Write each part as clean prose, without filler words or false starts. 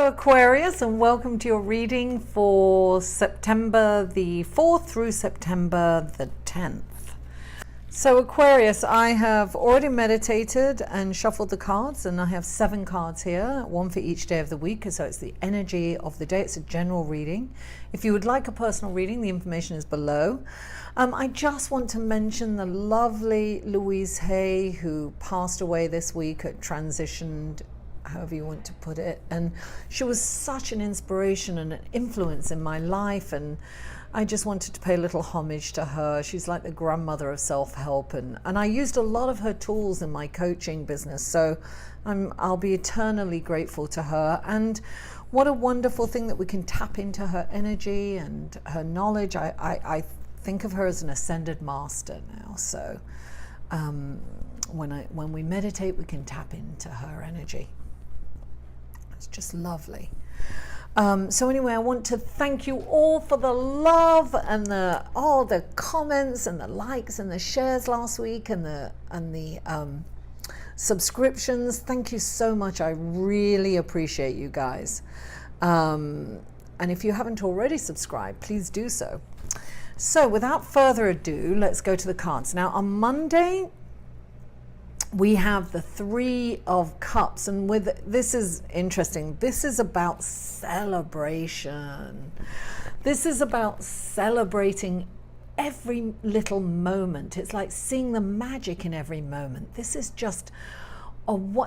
Aquarius, and welcome to your reading for September the 4th through September the 10th. So Aquarius, I have already meditated and shuffled the cards, and I have 7 cards here, one for each day of the week, so it's the energy of the day. It's a general reading. If you would like a personal reading, the information is below. I just want to mention the lovely Louise Hay, who passed away this week, transitioned, however you want to put it, and she was such an inspiration and an influence in my life, and I just wanted to pay a little homage to her. She's like the grandmother of self-help, and I used a lot of her tools in my coaching business, so I'll be eternally grateful to her. And what a wonderful thing that we can tap into her energy and her knowledge. I think of her as an ascended master now, so when we meditate, we can tap into her energy. It's just lovely. So anyway, I want to thank you all for the love and the comments and the likes and the shares last week and the subscriptions. Thank you so much. I really appreciate you guys. And if you haven't already subscribed, please do so. So without further ado, let's go to the cards. Now on Monday, we have the 3 of Cups, and this is interesting. This is about celebration. This is about celebrating every little moment. It's like seeing the magic in every moment. This is just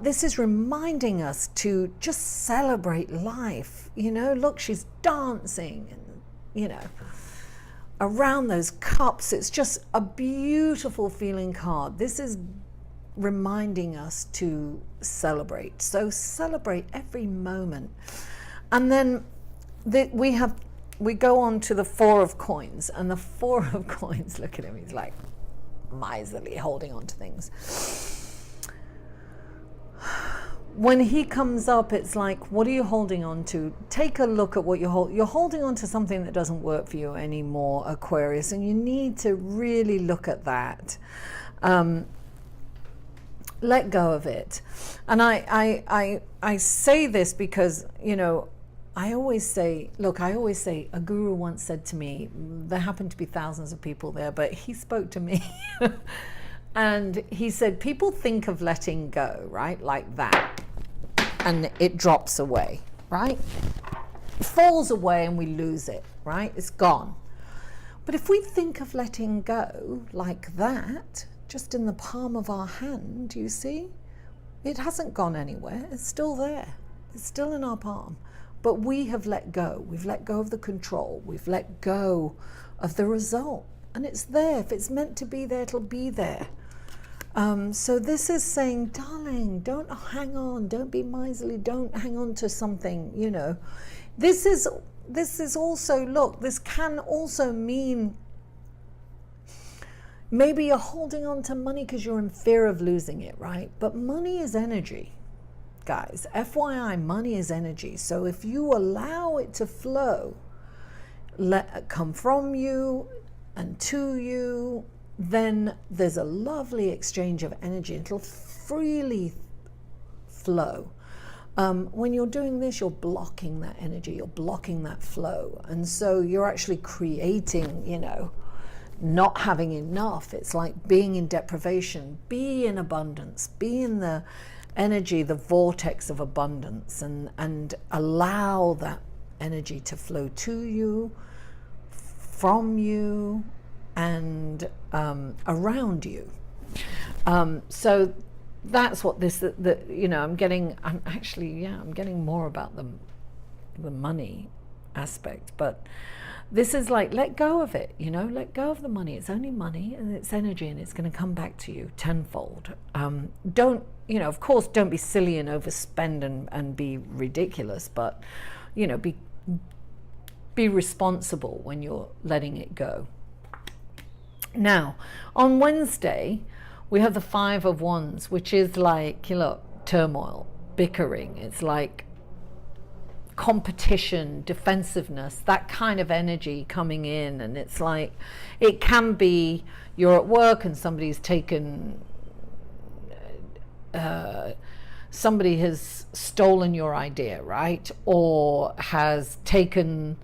this is reminding us to just celebrate life. You know, look, she's dancing, and you know, around those cups. It's just a beautiful feeling card. This is reminding us to celebrate. So celebrate every moment. And then we go on to the 4 of Coins, and the 4 of Coins, look at him, he's like miserly, holding on to things. When he comes up, it's like, what are you holding on to? Take a look at what you're holding on to something that doesn't work for you anymore, Aquarius, and you need to really look at that. Let go of it. And I say this because, you know, I always say, a guru once said to me, there happened to be thousands of people there, but he spoke to me and he said, people think of letting go, right? Like that. And it drops away, right? It falls away and we lose it, right? It's gone. But if we think of letting go like that, just in the palm of our hand, you see, it hasn't gone anywhere. It's still there. It's still in our palm. But we have let go. We've let go of the control. We've let go of the result. And it's there. If it's meant to be there, it'll be there. So this is saying, darling, don't hang on. Don't be miserly. Don't hang on to something, you know. This is also, look, this can also mean maybe you're holding on to money because you're in fear of losing it, right? But money is energy, guys. FYI, money is energy. So if you allow it to flow, let it come from you and to you, then there's a lovely exchange of energy. It'll freely flow. When you're doing this, you're blocking that energy, you're blocking that flow. And so you're actually creating, you know, not having enough. It's like being in deprivation. Be in abundance. Be in the energy, the vortex of abundance, and allow that energy to flow to you, from you, and around you. So that's what this, you know, I'm getting more about the money aspect, but this is like, let go of it, you know, let go of the money. It's only money and it's energy, and it's going to come back to you tenfold. Don't, you know, of course, don't be silly and overspend and be ridiculous, but, you know, be responsible when you're letting it go. Now, on Wednesday, we have the Five of Wands, which is like, look, turmoil, bickering. It's like competition, defensiveness, that kind of energy coming in. And it's like, it can be you're at work and somebody's taken, somebody has stolen your idea, right? Or has taken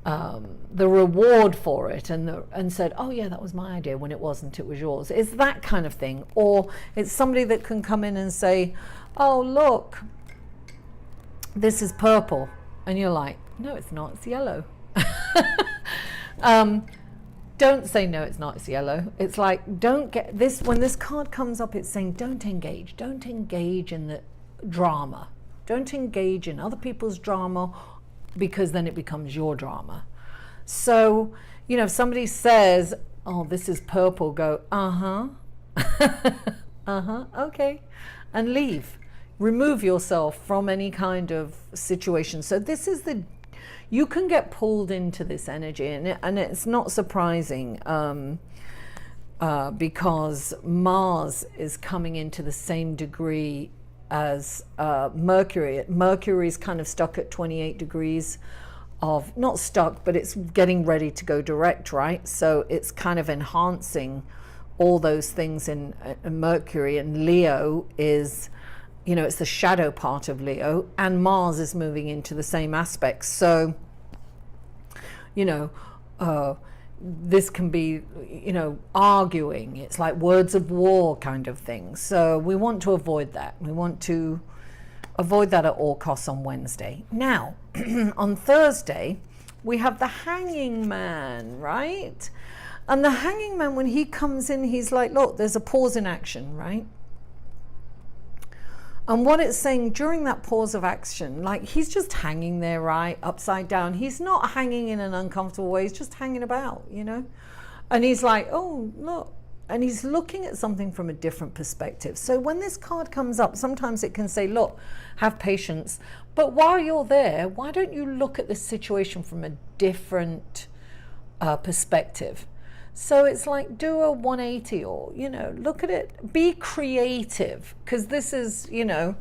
the reward for it and said, oh yeah, that was my idea, when it wasn't, it was yours. It's that kind of thing. Or it's somebody that can come in and say, oh look, this is purple, and you're like, no it's not, it's yellow. Don't say no it's not, it's yellow. It's like, don't get this, when this card comes up, it's saying don't engage in the drama, don't engage in other people's drama, because then it becomes your drama. So, you know, if somebody says, oh, this is purple, go, okay, and leave. Remove yourself from any kind of situation. So this is you can get pulled into this energy, and it's not surprising because Mars is coming into the same degree as Mercury. Mercury's kind of stuck at 28 degrees of, not stuck, but it's getting ready to go direct, right? So it's kind of enhancing all those things in Mercury, and Leo is, you know, it's the shadow part of Leo, and Mars is moving into the same aspects. So, you know, this can be, you know, arguing. It's like words of war kind of thing. So we want to avoid that. We want to avoid that at all costs on Wednesday. Now, on Thursday, we have the Hanging Man, right? And the Hanging Man, when he comes in, he's like, look, there's a pause in action, right? And what it's saying during that pause of action, like he's just hanging there, right, upside down. He's not hanging in an uncomfortable way. He's just hanging about, you know. And he's like, oh, look. And he's looking at something from a different perspective. So when this card comes up, sometimes it can say, look, have patience. But while you're there, why don't you look at this situation from a different perspective? So it's like, do a 180, or, you know, look at it, be creative, because this is, you know,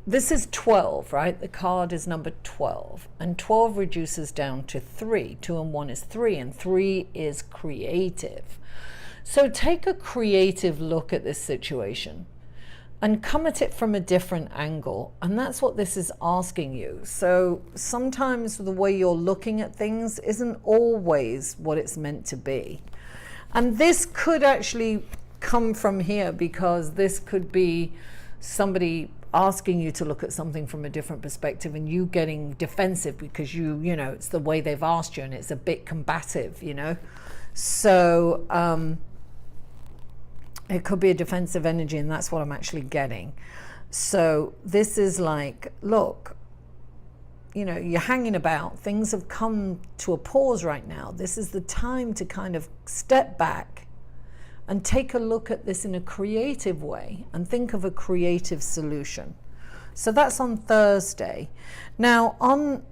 this is 12, right? The card is number 12, and 12 reduces down to 3. 2 and 1 is 3, and 3 is creative. So take a creative look at this situation and come at it from a different angle. And that's what this is asking you. So sometimes the way you're looking at things isn't always what it's meant to be. And this could actually come from here, because this could be somebody asking you to look at something from a different perspective, and you getting defensive because you know, it's the way they've asked you, and it's a bit combative, you know. So, it could be a defensive energy, and that's what I'm actually getting. So this is like, look, you know, you're hanging about. Things have come to a pause right now. This is the time to kind of step back and take a look at this in a creative way and think of a creative solution. So that's on Thursday. Now on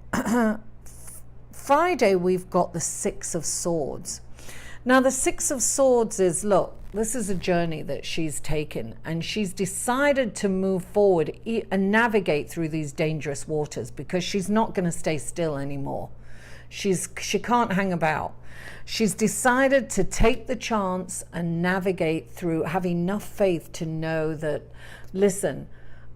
Friday, we've got the Six of Swords. Now the Six of Swords is, look, this is a journey that she's taken, and she's decided to move forward and navigate through these dangerous waters, because she's not going to stay still anymore. She can't hang about. She's decided to take the chance and navigate through, have enough faith to know that, listen,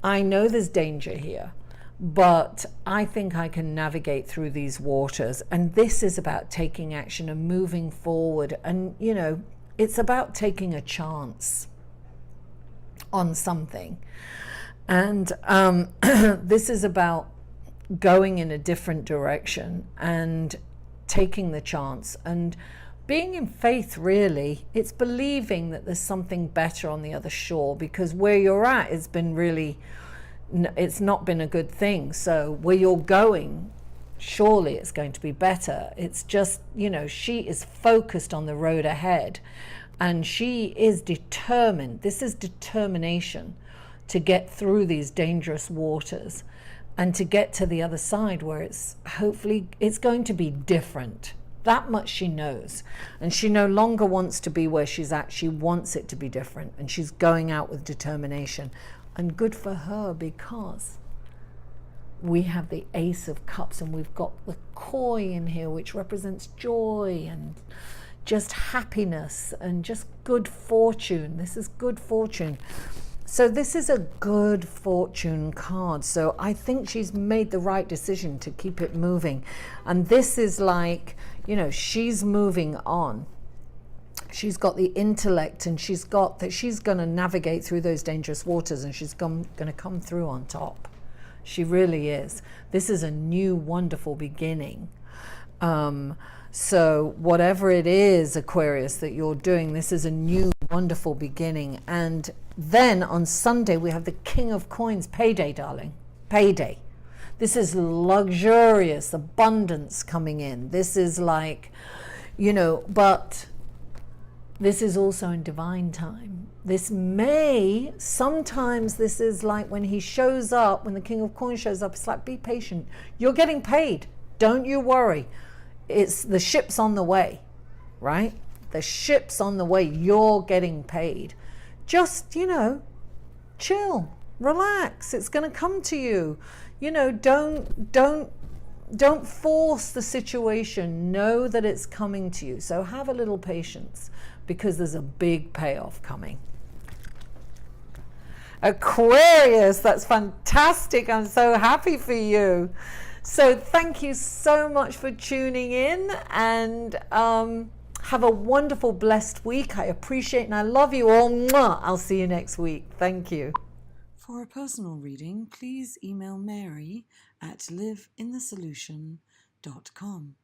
I know there's danger here, but I think I can navigate through these waters. And this is about taking action and moving forward. And, you know, it's about taking a chance on something. And this is about going in a different direction and taking the chance and being in faith, really. It's believing that there's something better on the other shore, because where you're at has been really, it's not been a good thing. So where you're going, surely it's going to be better. It's just, you know, she is focused on the road ahead, and she is determined. This is determination to get through these dangerous waters. and to get to the other side where it's hopefully it's going to be different. That much she knows, and she no longer wants to be where she's at. She wants it to be different, and she's going out with determination. And good for her, because we have the Ace of Cups, and we've got the koi in here, which represents joy and just happiness and just good fortune. This is good fortune. So this is a good fortune card. So I think she's made the right decision to keep it moving. And this is like, you know, she's moving on. She's got the intellect, and she's got that she's going to navigate through those dangerous waters, and she's going to come through on top. She really is. This is a new, wonderful beginning. So whatever it is, Aquarius, that you're doing, this is a new, wonderful beginning. And then on Sunday, we have the King of Coins, payday, darling, payday. This is luxurious abundance coming in. This is like, you know, but this is also in divine time. This may, sometimes this is like when he shows up, when the King of Coins shows up, it's like, be patient. You're getting paid. Don't you worry. It's the ship's on the way, right? The ship's on the way. You're getting paid. Just, you know, chill, relax. It's going to come to you. You know, don't force the situation. Know that it's coming to you. So have a little patience, because there's a big payoff coming. Aquarius, that's fantastic. I'm so happy for you. So thank you so much for tuning in, and have a wonderful, blessed week. I appreciate and I love you all. Mwah. I'll see you next week. Thank you. For a personal reading, please email Mary at liveinthesolution.com.